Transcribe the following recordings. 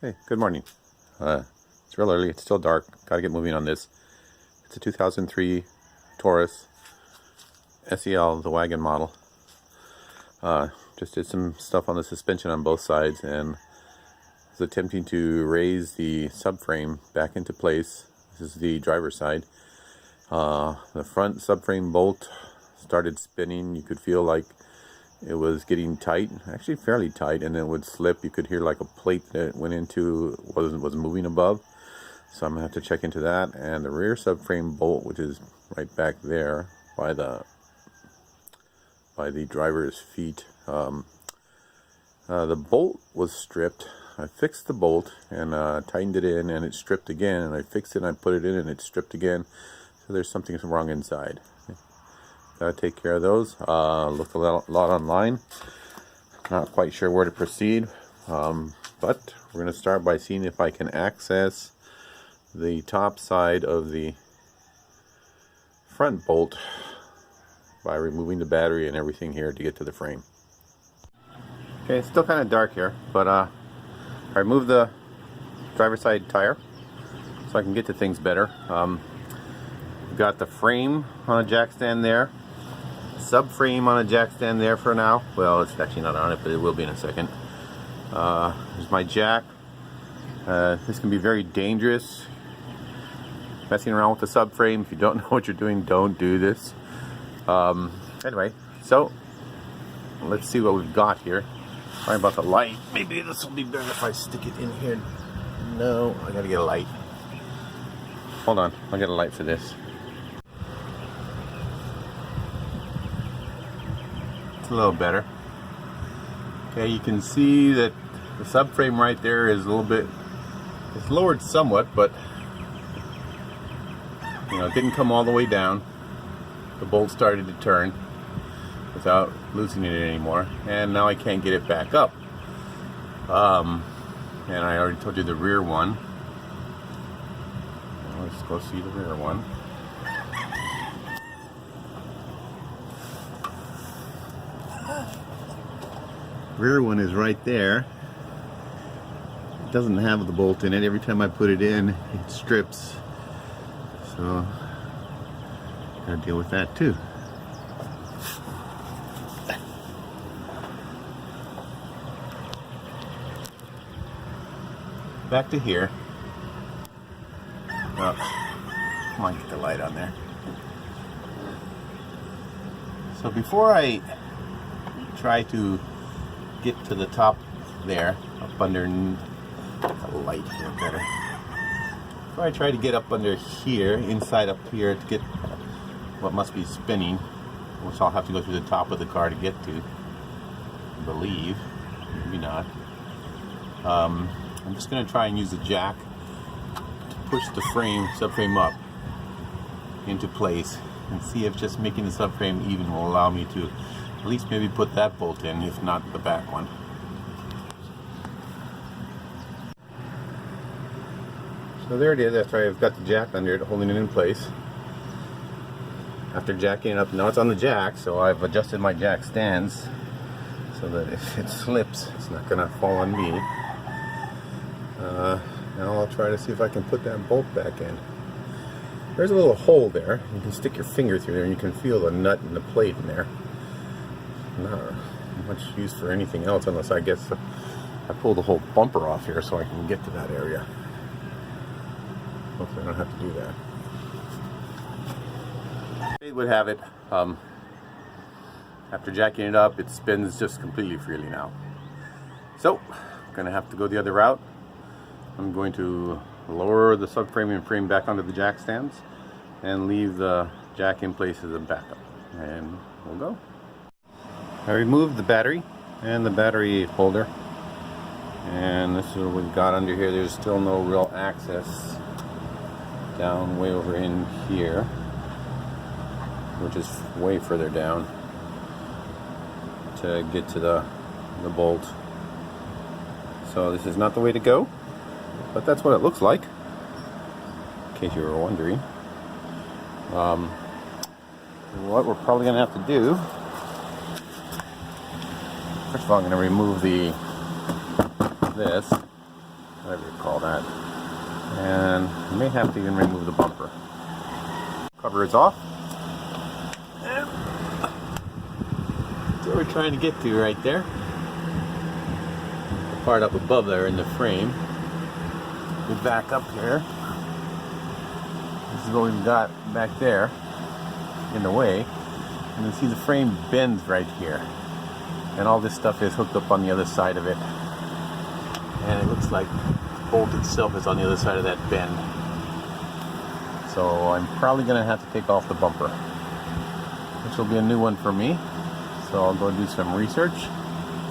Hey, good morning. It's real early, it's still dark, gotta get moving on this. It's a 2003 Taurus SEL, the wagon model. Just did some stuff on the suspension on both sides and was attempting to raise the subframe back into place. This is the driver's side. The front subframe bolt started spinning. You could feel like it was getting tight, actually fairly tight, and then it would slip. You could hear like a plate that it went into was moving above. So I'm gonna have to check into that. And the rear subframe bolt, which is right back there by the driver's feet, the bolt was stripped. I fixed the bolt and tightened it in, and it stripped again. And I fixed it and I put it in, and it stripped again. So there's something wrong inside. Gotta take care of those. Looked a lot online. Not quite sure where to proceed, but we're gonna start by seeing if I can access the top side of the front bolt by removing the battery and everything here to get to the frame. Okay, it's still kind of dark here, but I removed the driver's side tire so I can get to things better. We've got the frame on a jack stand there. Subframe on a jack stand there for now. Well, it's actually not on it, but it will be in a second. There's my jack. This can be very dangerous. Messing around with the subframe. If you don't know what you're doing, don't do this. Anyway, so let's see what we've got here. Sorry about the light. Maybe this will be better if I stick it in here. No, I gotta get a light. Hold on, I'll get a light for this. A little better. Okay, you can see that the subframe right there is a little bit, it's lowered somewhat, but you know, it didn't come all the way down. The bolt started to turn without loosening it anymore, and now I can't get it back up. And I already told you the rear one. Let's go see the rear one. Rear one is right there. It doesn't have the bolt in it. Every time I put it in, it strips. So gotta deal with that too. Back to here. Oh, come on, get the light on there. So before I try to get to the top there, up under the light here better. Before I try to get up under here, inside up here to get what must be spinning, which I'll have to go through the top of the car to get to, I believe, maybe not. I'm just going to try and use the jack to push the subframe up into place and see if just making the subframe even will allow me to at least maybe put that bolt in, if not the back one. So there it is, after I've got the jack under it, holding it in place. After jacking it up, now it's on the jack, so I've adjusted my jack stands so that if it slips, it's not going to fall on me. Now I'll try to see if I can put that bolt back in. There's a little hole there. You can stick your finger through there and you can feel the nut and the plate in there. Not much use for anything else unless I guess I pull the whole bumper off here so I can get to that area. Hopefully I don't have to do that. Fate would have it, after jacking it up, it spins just completely freely now. So, I'm going to have to go the other route. I'm going to lower the subframe and frame back onto the jack stands and leave the jack in place as a backup. And we'll go. I removed the battery and the battery holder, and this is what we've got under here. There's still no real access down way over in here, which is way further down, to get to the bolt. So this is not the way to go, but that's what it looks like, in case you were wondering. What we're probably going to have to do, first of all, I'm going to remove this. whatever you call that. And I may have to even remove the bumper. Cover is off. And that's what we're trying to get to right there. The part up above there in the frame. We back up here. This is what we've got back there in the way. And you see the frame bends right here. And all this stuff is hooked up on the other side of it. And it looks like the bolt itself is on the other side of that bend. So I'm probably going to have to take off the bumper, which will be a new one for me. So I'll go do some research,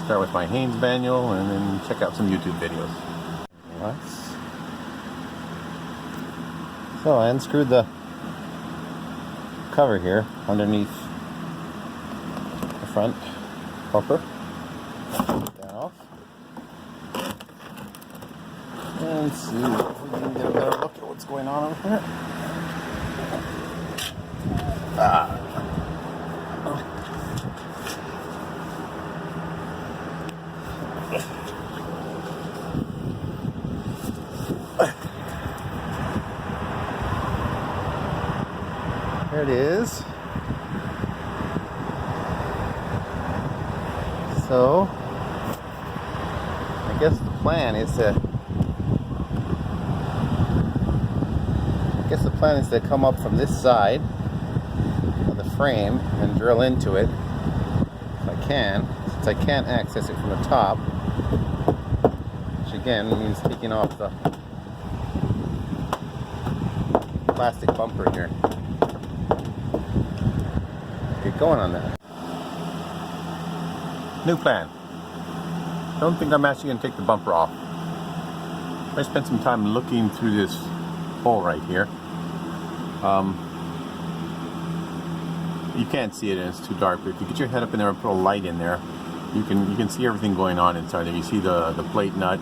start with my Haynes manual, and then check out some YouTube videos. So I unscrewed the cover here underneath the front bumper. Take that off. And let's see if we can get a better look at what's going on over here. There it is. So, I guess the plan is to come up from this side of the frame and drill into it if I can, since I can't access it from the top, which again means taking off the plastic bumper here. Get going on that. New plan. Don't think I'm actually going to take the bumper off. I spent some time looking through this hole right here. You can't see it and it's too dark, but if you get your head up in there and put a light in there, you can see everything going on inside there. You see the plate nut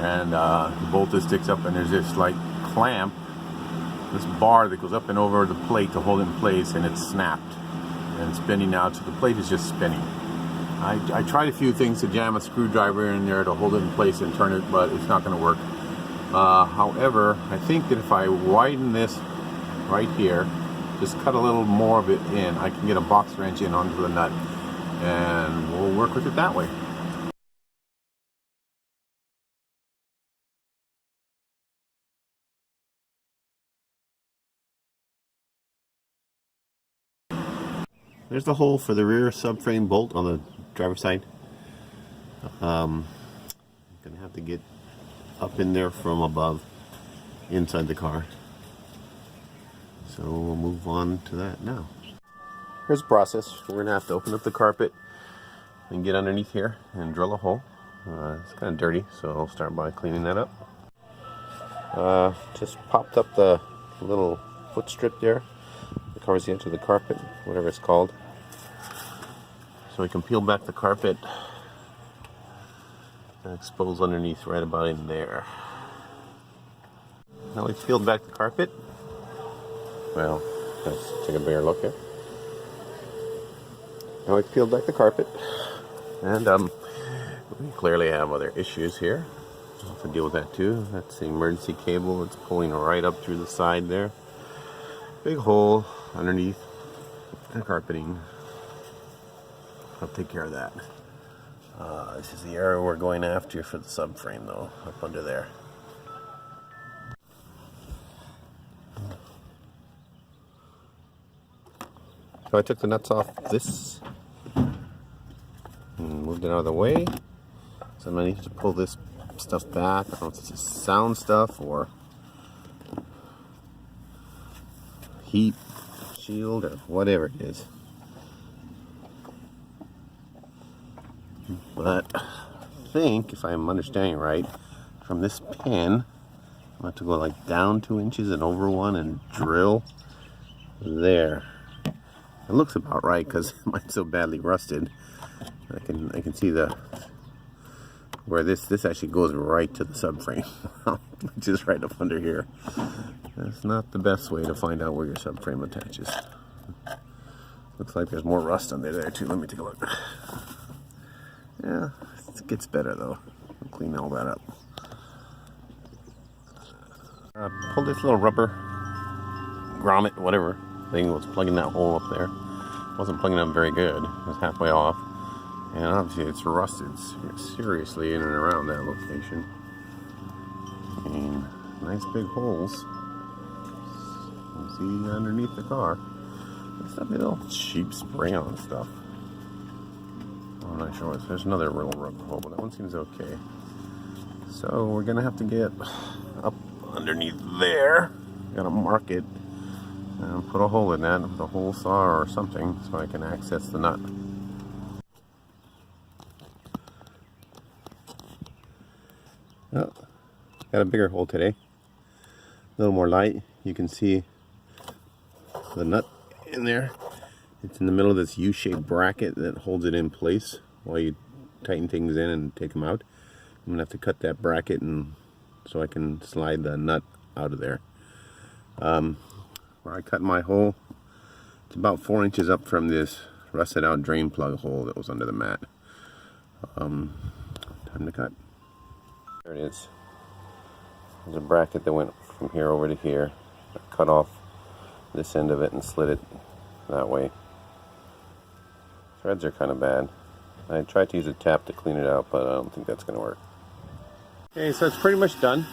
and the bolt that sticks up, and there's this like clamp, this bar that goes up and over the plate to hold it in place, and it's snapped and it's spinning out, so the plate is just spinning. I tried a few things to jam a screwdriver in there to hold it in place and turn it, but it's not going to work. However, I think that if I widen this right here, just cut a little more of it in, I can get a box wrench in onto the nut, and we'll work with it that way. There's the hole for the rear subframe bolt on the driver's side. I'm gonna have to get up in there from above inside the car. So we'll move on to that now. Here's the process. We're gonna have to open up the carpet and get underneath here and drill a hole. It's kind of dirty, so I'll start by cleaning that up. Just popped up the little foot strip there that covers the edge of the carpet, whatever it's called. So we can peel back the carpet and expose underneath right about in there. Now we've peeled back the carpet. Well, let's take a bigger look here. Now we've peeled back the carpet, and we clearly have other issues here. I'll have to deal with that too. That's the emergency cable. It's pulling right up through the side there. Big hole underneath the carpeting. I'll take care of that. This is the area we're going after for the subframe, though, up under there. So I took the nuts off this and moved it out of the way. So I'm going to need to pull this stuff back. I don't know if this is sound stuff or heat shield or whatever it is. But I think, if I'm understanding right, from this pin, I'm going to have to go like down 2 inches and over 1 and drill there. It looks about right because mine's so badly rusted. I can see where this actually goes right to the subframe, which is right up under here. That's not the best way to find out where your subframe attaches. Looks like there's more rust under there too. Let me take a look. Yeah, it gets better though. I'll clean all that up. Pull this little rubber grommet, whatever thing was plugging that hole up there. Wasn't plugging up very good. It was halfway off, and obviously it's rusted seriously in and around that location. And nice big holes. You see underneath the car. It's a little cheap spray on stuff. I'm not sure what. There's another real rubber hole, but that one seems okay. So we're gonna have to get up underneath there. Gotta mark it and put a hole in that with a hole saw or something so I can access the nut. Oh, got a bigger hole today. A little more light. You can see the nut in there. It's in the middle of this U-shaped bracket that holds it in place while you tighten things in and take them out. I'm gonna have to cut that bracket and so I can slide the nut out of there. Where I cut my hole, it's about 4 inches up from this rusted out drain plug hole that was under the mat. Time to cut. There it is. There's a bracket that went from here over to here. I cut off this end of it and slid it that way. Threads are kind of bad. I tried to use a tap to clean it out, but I don't think that's going to work. Okay, so it's pretty much done.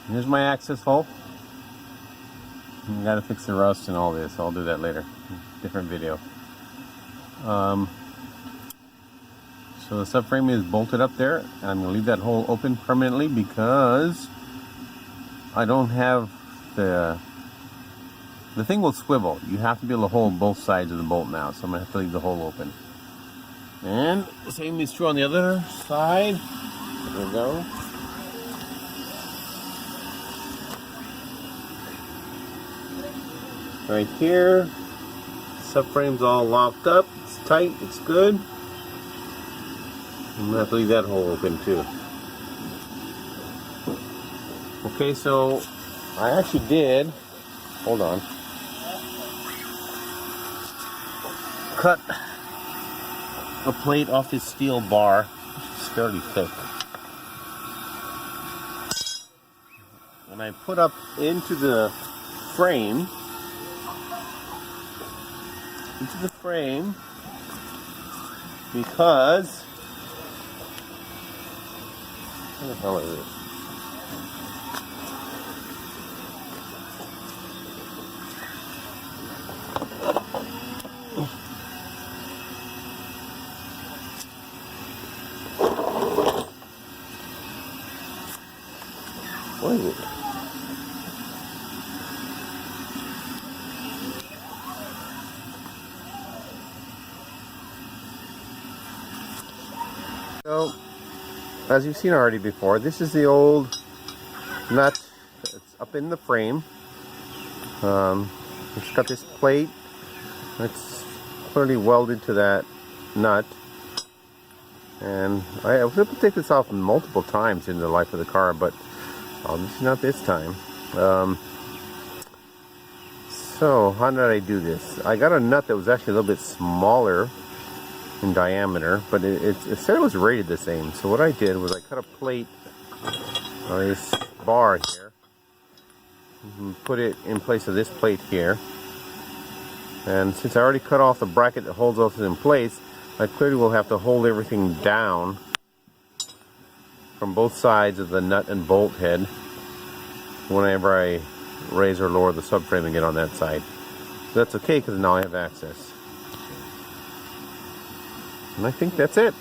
Here's my access hole. I gotta fix the rust and all this. I'll do that later. Different video. So the subframe is bolted up there. I'm gonna leave that hole open permanently because I don't have the thing will swivel. You have to be able to hold both sides of the bolt now, so I'm gonna have to leave the hole open. And the same is true on the other side. There we go. Right here, subframe's all locked up. It's tight. It's good. I'm gonna have to leave that hole open too. Okay, so I actually did. Hold on. Cut a plate off this steel bar. It's fairly thick. And I put up into the frame. Because what the hell is this? What is it? So, as you've seen already before, this is the old nut that's up in the frame. It's got this plate that's clearly welded to that nut. And I was able to take this off multiple times in the life of the car, but obviously not this time. So, how did I do this? I got a nut that was actually a little bit smaller in diameter, but it said it was rated the same. So what I did was I cut a plate on this bar here and put it in place of this plate here. And since I already cut off the bracket that holds those in place, I clearly will have to hold everything down from both sides of the nut and bolt head whenever I raise or lower the subframe and get on that side. So that's okay because now I have access. And I think that's it.